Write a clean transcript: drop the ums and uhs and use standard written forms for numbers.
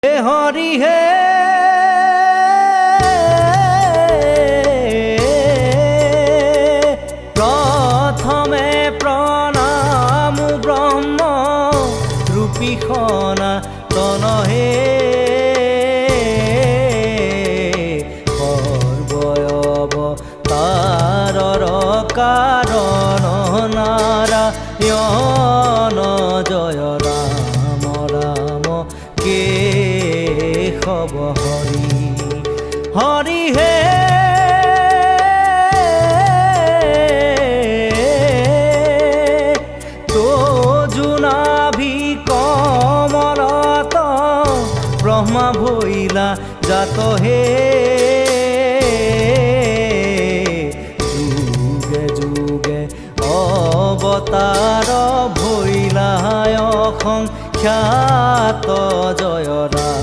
হে হরি হে প্রথমে প্রণাম ব্রহ্ম রূপী সনাতন হে সর্বয়বতারর কারণ নারায়ণ জয় রাম রাম কেশব হরি হরি হে তোজুনাভি কমলত ব্রহ্মা ভৈলা জাত হে যুগে যুগে অবতার ভৈলায় সংখ্যাত জয় রাম।